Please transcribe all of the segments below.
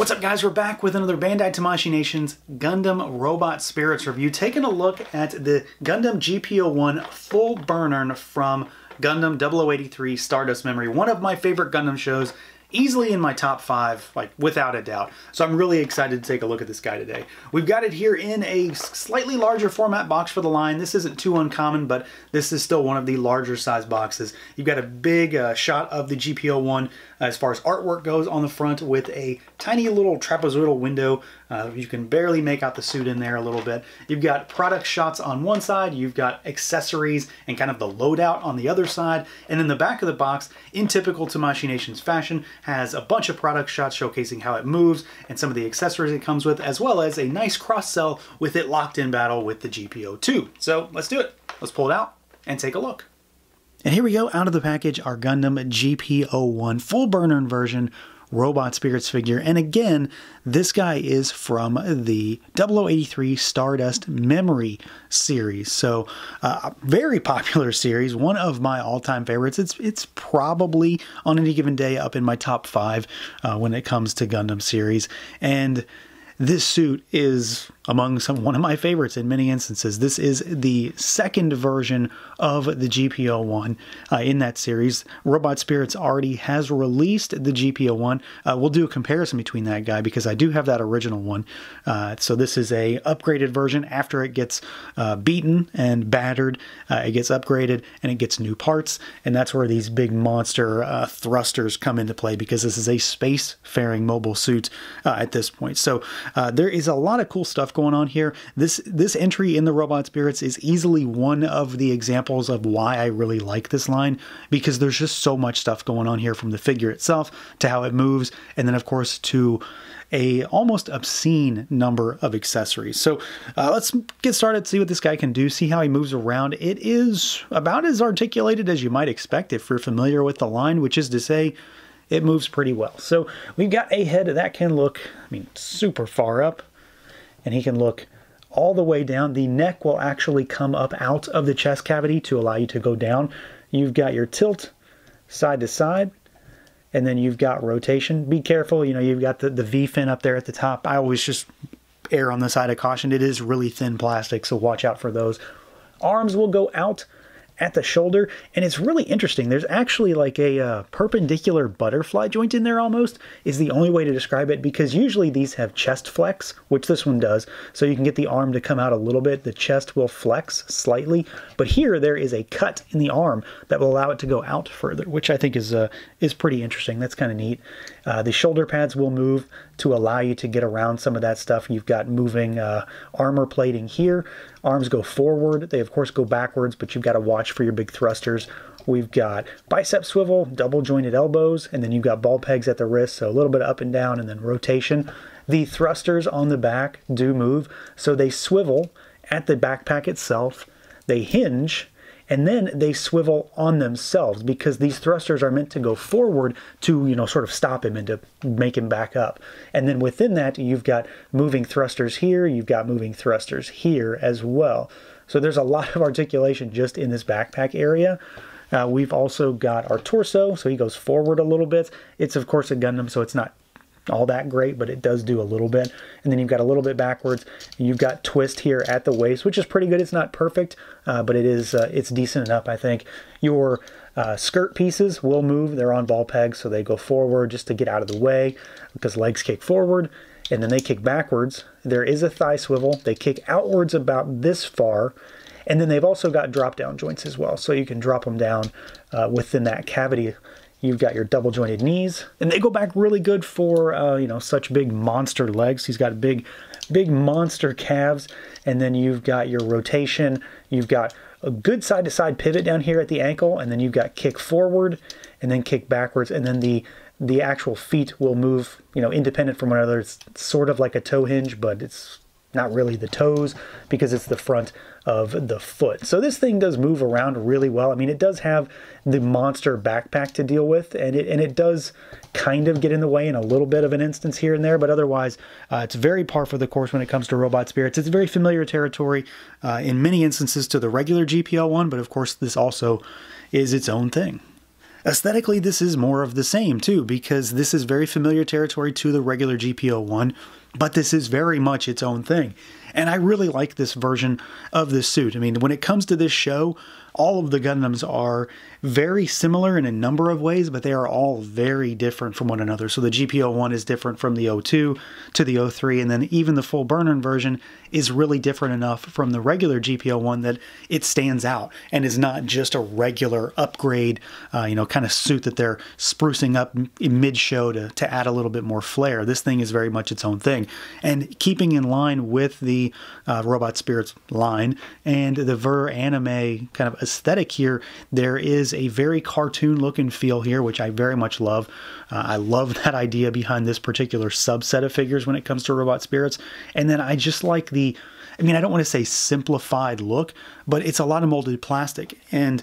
What's up, guys? We're back with another Bandai Tamashii Nations Gundam Robot Spirits review, taking a look at the Gundam GP01 Full Burner from Gundam 0083 Stardust Memory, one of my favorite Gundam shows, easily in my top 5, like without a doubt. So I'm really excited to take a look at this guy today. We've got it here in a slightly larger format box for the line. This isn't too uncommon, but this is still one of the larger size boxes. You've got a big shot of the GP01 as far as artwork goes on the front with a tiny little trapezoidal window. You can barely make out the suit in there a little bit. You've got product shots on one side, you've got accessories and kind of the loadout on the other side, and then the back of the box, in typical Tamashii Nations fashion, has a bunch of product shots showcasing how it moves and some of the accessories it comes with, as well as a nice cross-sell with it locked in battle with the GP02. So let's do it. Let's pull it out and take a look. And here we go, out of the package, our Gundam GP01 Full Burner version Robot Spirits figure. And again, this guy is from the 0083 Stardust Memory series. So a very popular series, one of my all-time favorites. It's probably on any given day up in my top 5 when it comes to Gundam series. And this suit is among one of my favorites in many instances. This is the second version of the GP01 in that series. Robot Spirits already has released the GP01. We'll do a comparison between that guy because I do have that original one. So this is a upgraded version after it gets beaten and battered. It gets upgraded and it gets new parts, and that's where these big monster thrusters come into play, because this is a space-faring mobile suit at this point. So there is a lot of cool stuff going on here. This entry in the Robot Spirits is easily one of the examples of why I really like this line, because there's just so much stuff going on here, from the figure itself to how it moves, and then of course to a almost obscene number of accessories. So let's get started, see what this guy can do, see how he moves around. It is about as articulated as you might expect if you're familiar with the line, which is to say it moves pretty well. So we've got a head that can look, I mean, super far up, and he can look all the way down. The neck will actually come up out of the chest cavity to allow you to go down. You've got your tilt side to side, and then you've got rotation. Be careful, you know, you've got the V fin up there at the top. I always just err on the side of caution. It is really thin plastic, so watch out for those. Arms will go out at the shoulder, and it's really interesting. There's actually like a perpendicular butterfly joint in there, almost, is the only way to describe it, because usually these have chest flex, which this one does, so you can get the arm to come out a little bit. The chest will flex slightly, but here there is a cut in the arm that will allow it to go out further, which I think is pretty interesting. That's kind of neat. The shoulder pads will move to allow you to get around some of that stuff. You've got moving armor plating here. Arms go forward. They, of course, go backwards, but you've got to watch for your big thrusters. We've got bicep swivel, double jointed elbows, and then you've got ball pegs at the wrist, so a little bit up and down, and then rotation. The thrusters on the back do move, so they swivel at the backpack itself. They hinge, and then they swivel on themselves, because these thrusters are meant to go forward to, you know, sort of stop him and to make him back up. And then within that, you've got moving thrusters here, you've got moving thrusters here as well. So there's a lot of articulation just in this backpack area. We've also got our torso, so he goes forward a little bit. It's, of course, a Gundam, so it's not all that great, but it does do a little bit. And then you've got a little bit backwards. You've got twist here at the waist, which is pretty good. It's not perfect, but it is it's decent enough, I think. Your skirt pieces will move. They're on ball pegs, so they go forward just to get out of the way, because legs kick forward and then they kick backwards. There is a thigh swivel. They kick outwards about this far, and then they've also got drop down joints as well, so you can drop them down within that cavity. You've got your double jointed knees, and they go back really good for, you know, such big monster legs. He's got big monster calves, and then you've got your rotation. You've got a good side-to-side pivot down here at the ankle, and then you've got kick forward and then kick backwards, and then the actual feet will move, you know, independent from one another. It's sort of like a toe hinge, but it's not really the toes, because it's the front of the foot. So this thing does move around really well. I mean, it does have the monster backpack to deal with, and it does kind of get in the way in a little bit of an instance here and there, but otherwise it's very par for the course when it comes to Robot Spirits. It's very familiar territory in many instances to the regular GP01, but of course this also is its own thing. Aesthetically, this is more of the same too, because this is very familiar territory to the regular GP01, but this is very much its own thing. And I really like this version of this suit. I mean, when it comes to this show, all of the Gundams are very similar in a number of ways, but they are all very different from one another. So the GP01 is different from the 02 to the 03, and then even the full Burnern version is really different enough from the regular GP01 that it stands out and is not just a regular upgrade, kind of suit that they're sprucing up in mid-show to add a little bit more flair. This thing is very much its own thing. And keeping in line with the Robot Spirits line and the Ver anime kind of aesthetic here, there is a very cartoon look and feel here, which I very much love. I love that idea behind this particular subset of figures when it comes to Robot Spirits. And then I just like I don't want to say simplified look, but it's a lot of molded plastic. And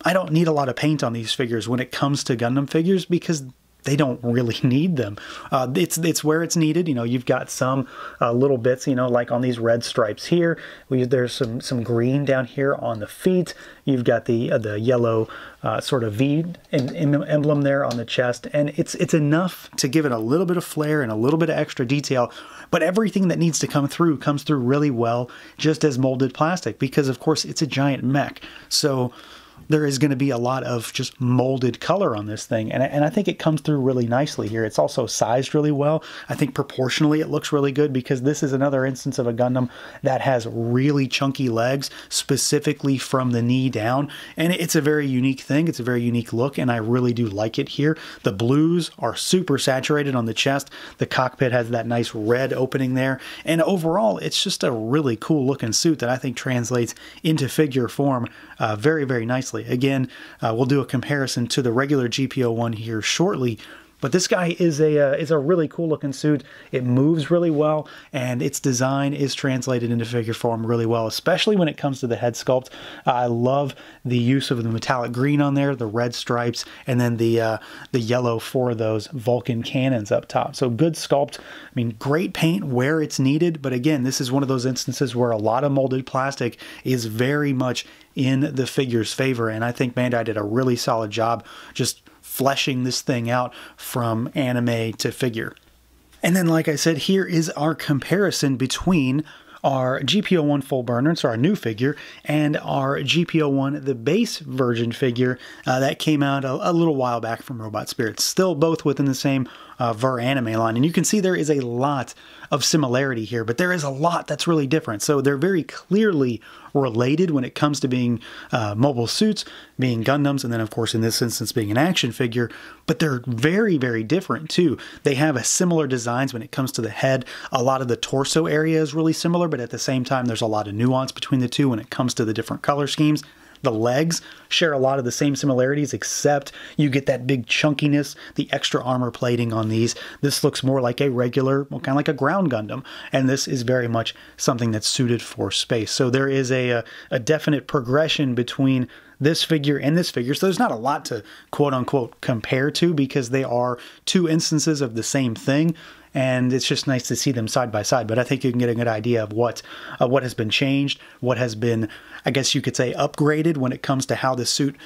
I don't need a lot of paint on these figures when it comes to Gundam figures because they don't really need them. It's where it's needed. You've got some little bits, like on these red stripes here. There's some green down here on the feet. You've got the yellow sort of V emblem there on the chest, and it's enough to give it a little bit of flair and a little bit of extra detail. But everything that needs to come through comes through really well, just as molded plastic, because of course it's a giant mech. So there is going to be a lot of just molded color on this thing, and I think it comes through really nicely here. It's also sized really well. I think proportionally it looks really good, because this is another instance of a Gundam that has really chunky legs, specifically from the knee down, and it's a very unique thing. It's a very unique look, and I really do like it here. The blues are super saturated on the chest. The cockpit has that nice red opening there, and overall it's just a really cool looking suit that I think translates into figure form very, very nicely. Again, we'll do a comparison to the regular GP01 here shortly, but this guy is a really cool looking suit. It moves really well, and its design is translated into figure form really well, especially when it comes to the head sculpt. I love the use of the metallic green on there, the red stripes, and then the yellow for those Vulcan cannons up top. So good sculpt. I mean, great paint where it's needed, but again, this is one of those instances where a lot of molded plastic is very much in the figure's favor, and I think Bandai did a really solid job just fleshing this thing out from anime to figure. And then, like I said, here is our comparison between our GP01 full Burnern, so our new figure, and our GP01, the base version figure that came out a little while back from Robot Spirits. Still both within the same Ver anime line. And you can see there is a lot of similarity here, but there is a lot that's really different. So they're very clearly related when it comes to being mobile suits, being Gundams, and then of course in this instance being an action figure, but they're very, very different too. They have a similar designs when it comes to the head. A lot of the torso area is really similar, but at the same time there's a lot of nuance between the two when it comes to the different color schemes. The legs share a lot of the same similarities, except you get that big chunkiness, the extra armor plating on these. This looks more like a regular, well, kind of like a ground Gundam, and this is very much something that's suited for space. So there is a definite progression between this figure and this figure. So there's not a lot to quote-unquote compare to, because they are two instances of the same thing. And it's just nice to see them side by side. But I think you can get a good idea of what has been changed, what has been, I guess you could say, upgraded when it comes to how the suit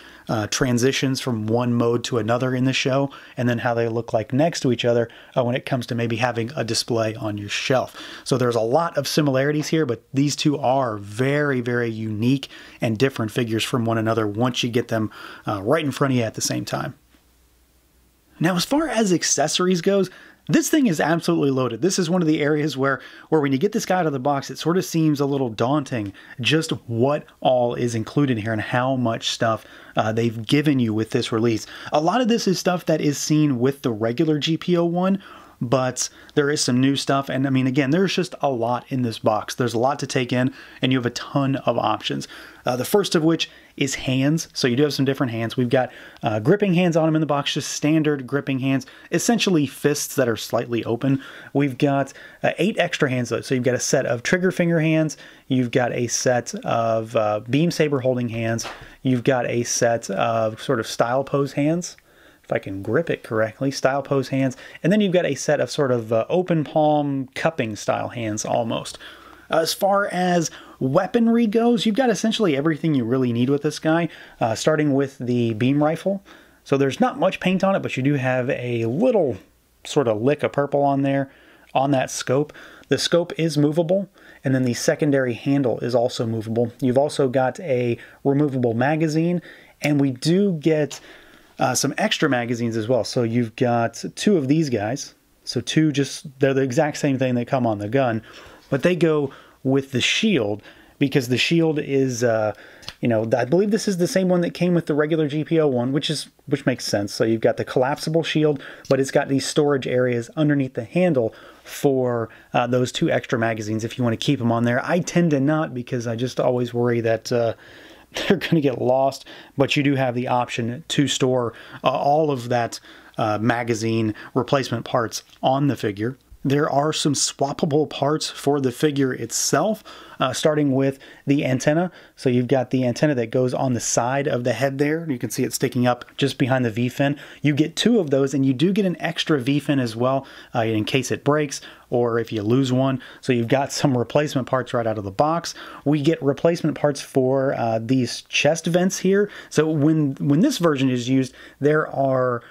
transitions from one mode to another in the show, and then how they look like next to each other when it comes to maybe having a display on your shelf. So there's a lot of similarities here, but these two are very, very unique and different figures from one another once you get them right in front of you at the same time. Now, as far as accessories goes, this thing is absolutely loaded. This is one of the areas where when you get this guy out of the box, it sort of seems a little daunting just what all is included here and how much stuff they've given you with this release. A lot of this is stuff that is seen with the regular GP01, but there is some new stuff. And I mean, again, there's just a lot in this box. There's a lot to take in, and you have a ton of options. The first of which is hands. So you do have some different hands. We've got gripping hands on them in the box, just standard gripping hands, essentially fists that are slightly open. We've got 8 extra hands though. So you've got a set of trigger finger hands. You've got a set of beam saber holding hands. You've got a set of sort of style pose hands, if I can grip it correctly, style pose hands. And then you've got a set of sort of open palm cupping style hands almost. As far as weaponry goes, you've got essentially everything you really need with this guy, starting with the beam rifle. So there's not much paint on it, but you do have a little sort of lick of purple on there on that scope. The scope is movable, and then the secondary handle is also movable. You've also got a removable magazine, and we do get some extra magazines as well. So you've got 2 of these guys. So 2 they're the exact same thing that come on the gun, but they go with the shield because the shield is, you know, I believe this is the same one that came with the regular GP01, which makes sense. So you've got the collapsible shield, but it's got these storage areas underneath the handle for those 2 extra magazines if you want to keep them on there. I tend to not because I just always worry that they're going to get lost, but you do have the option to store all of that magazine replacement parts on the figure. There are some swappable parts for the figure itself, starting with the antenna. So you've got the antenna that goes on the side of the head there. You can see it sticking up just behind the V-fin. You get 2 of those, and you do get an extra V-fin as well in case it breaks or if you lose one. So you've got some replacement parts right out of the box. We get replacement parts for these chest vents here. So when this version is used, there are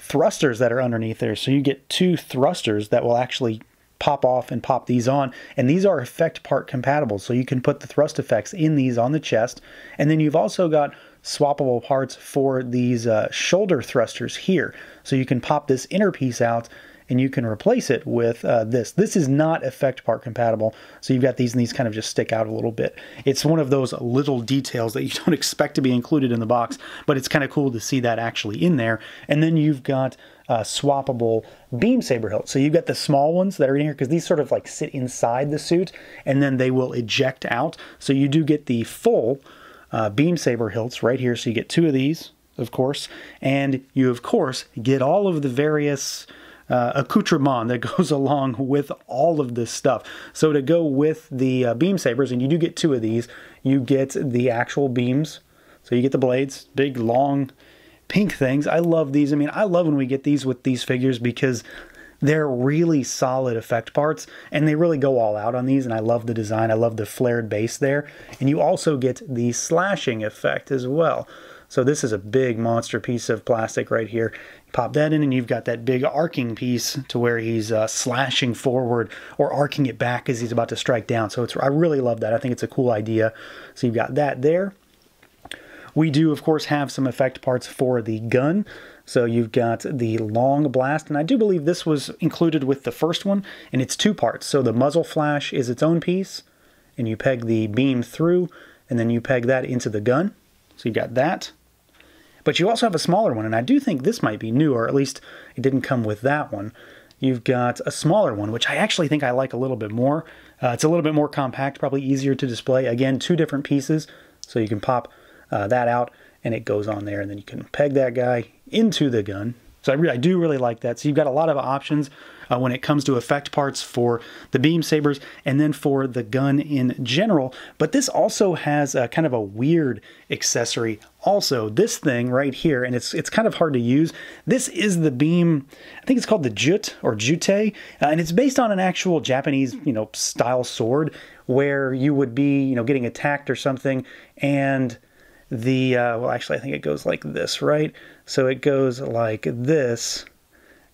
thrusters that are underneath there. So you get 2 thrusters that will actually pop off and pop these on, and these are effect part compatible, so you can put the thrust effects in these on the chest. And then you've also got swappable parts for these shoulder thrusters here, so you can pop this inner piece out and you can replace it with this. This is not effect part compatible, so you've got these, and these kind of just stick out a little bit. It's one of those little details that you don't expect to be included in the box, but it's kind of cool to see that actually in there. And then you've got swappable beam saber hilts. So you've got the small ones that are in here because these sort of like sit inside the suit, and then they will eject out. So you do get the full beam saber hilts right here. So you get 2 of these, of course, and you of course get all of the various accoutrement that goes along with all of this stuff. So to go with the beam sabers, and you do get 2 of these, you get the actual beams. So you get the blades, big long pink things. I love these. I mean, I love when we get these with these figures because they're really solid effect parts, and they really go all out on these, and I love the design. I love the flared base there. And you also get the slashing effect as well. So this is a big monster piece of plastic right here. You pop that in, and you've got that big arcing piece to where he's slashing forward or arcing it back as he's about to strike down. So I really love that. I think it's a cool idea. So you've got that there. We do, of course, have some effect parts for the gun. So you've got the long blast, and I do believe this was included with the first one, and it's 2 parts. So the muzzle flash is its own piece, and you peg the beam through, and then you peg that into the gun. So you've got that. But you also have a smaller one, and I do think this might be new, or at least it didn't come with that one. You've got a smaller one, which I actually think I like a little bit more. It's a little bit more compact, probably easier to display. Again, 2 different pieces, so you can pop that out, and it goes on there, and then you can peg that guy into the gun. So I do really like that. So you've got a lot of options when it comes to effect parts for the beam sabers and then for the gun in general. But this also has a kind of a weird accessory also. This thing right here, and it's kind of hard to use. This is the beam, I think it's called the Jute or Jute, and it's based on an actual Japanese, style sword where you would be, getting attacked or something, and the, well, actually, I think it goes like this, right? So it goes like this,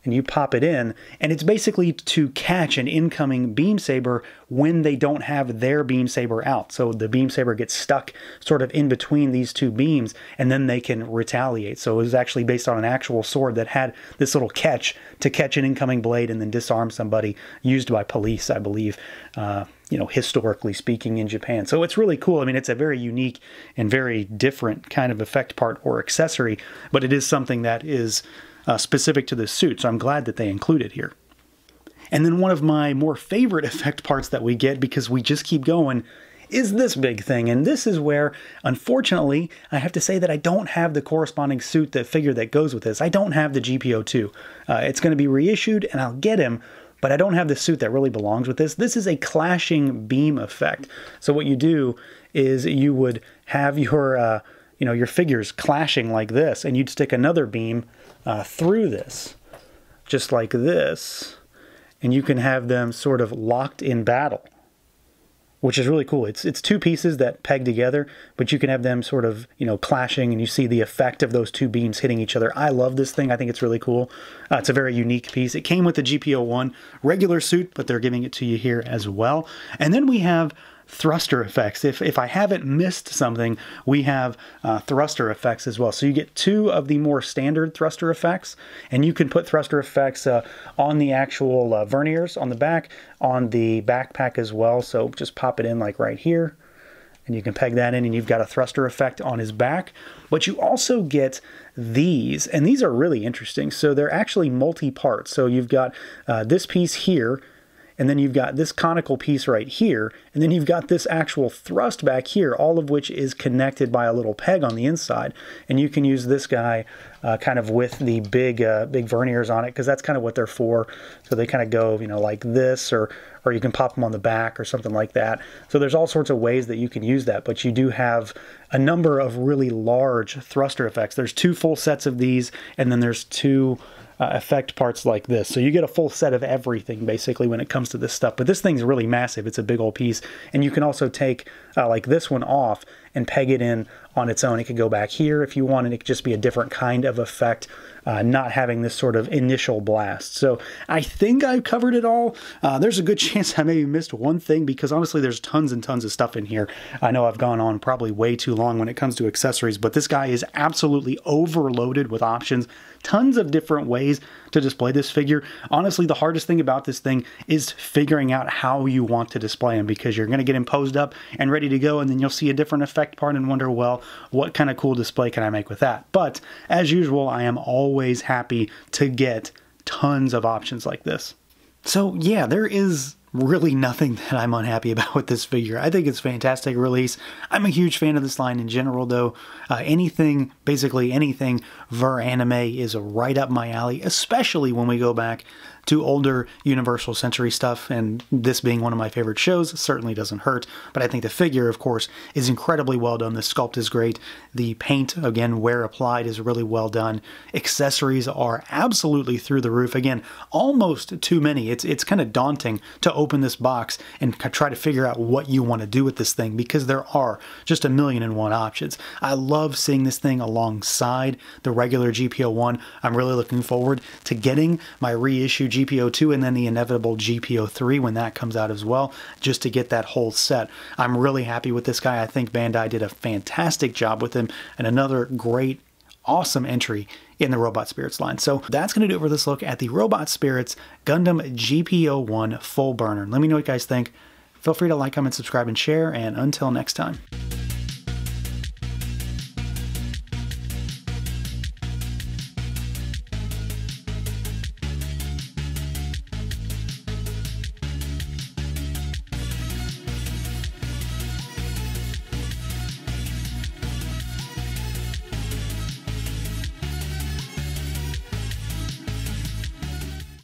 and you pop it in, and it's basically to catch an incoming beam saber when they don't have their beam saber out. So the beam saber gets stuck sort of in between these 2 beams, and then they can retaliate. So it was actually based on an actual sword that had this little catch to catch an incoming blade and then disarm somebody, used by police, I believe, historically speaking, in Japan. So it's really cool. I mean, it's a very unique and very different kind of effect part or accessory, but it is something that is specific to this suit, so I'm glad that they include it here. And then one of my more favorite effect parts that we get, because we just keep going, is this big thing. And this is where, unfortunately, I have to say that I don't have the corresponding suit, the figure that goes with this. I don't have the GP02. It's going to be reissued, and I'll get him, but I don't have the suit that really belongs with this. This is a clashing beam effect. So what you do is you would have your, your figures clashing like this, and you'd stick another beam through this, just like this, and you can have them sort of locked in battle. which is really cool. It's two pieces that peg together, but you can have them sort of, you know, clashing, and you see the effect of those two beams hitting each other. I love this thing. I think it's really cool. It's a very unique piece. It came with the GP01 regular suit, but they're giving it to you here as well. And then we have thruster effects. If I haven't missed something, we have thruster effects as well. So you get two of the more standard thruster effects, and you can put thruster effects on the actual verniers on the back, on the backpack as well. So just pop it in like right here, and you can peg that in, and you've got a thruster effect on his back. But you also get these, and these are really interesting. So they're actually multi-part. So you've got this piece here, and then you've got this conical piece right here, and then you've got this actual thrust back here, all of which is connected by a little peg on the inside. And you can use this guy kind of with the big verniers on it, because that's kind of what they're for. So they kind of go, you know, like this, or you can pop them on the back or something like that. So there's all sorts of ways that you can use that, but you do have a number of really large thruster effects. There's two full sets of these, and then there's two effect parts like this. So you get a full set of everything basically when it comes to this stuff. But this thing's really massive. It's a big old piece. And you can also take like this one off and peg it in on its own. It could go back here if you want, and it could just be a different kind of effect, not having this sort of initial blast. So I think I've covered it all. There's a good chance I maybe missed one thing, because honestly there's tons and tons of stuff in here. I know I've gone on probably way too long when it comes to accessories, but this guy is absolutely overloaded with options. Tons of different ways to display this figure. Honestly, the hardest thing about this thing is figuring out how you want to display him, because you're going to get him posed up and ready to go, and then you'll see a different effect part and wonder, well, what kind of cool display can I make with that? But as usual, I am always happy to get tons of options like this. So yeah, there is really nothing that I'm unhappy about with this figure. I think it's a fantastic release. I'm a huge fan of this line in general, though. Basically anything Ver Anime is right up my alley, especially when we go back to older Universal Century stuff, and this being one of my favorite shows certainly doesn't hurt. But I think the figure, of course, is incredibly well done. The sculpt is great. The paint, again, where applied, is really well done. Accessories are absolutely through the roof. Again, almost too many. It's kind of daunting to open this box and try to figure out what you want to do with this thing, because there are just a million and one options. I love seeing this thing alongside the regular GP01. I'm really looking forward to getting my reissue GP02 and then the inevitable GP03 when that comes out as well, just to get that whole set. I'm really happy with this guy. I think Bandai did a fantastic job with him, and another great, awesome entry in the Robot Spirits line. So that's going to do it for this look at the Robot Spirits Gundam GP01 Full Burner. Let me know what you guys think. Feel free to like, comment, subscribe, and share, and until next time.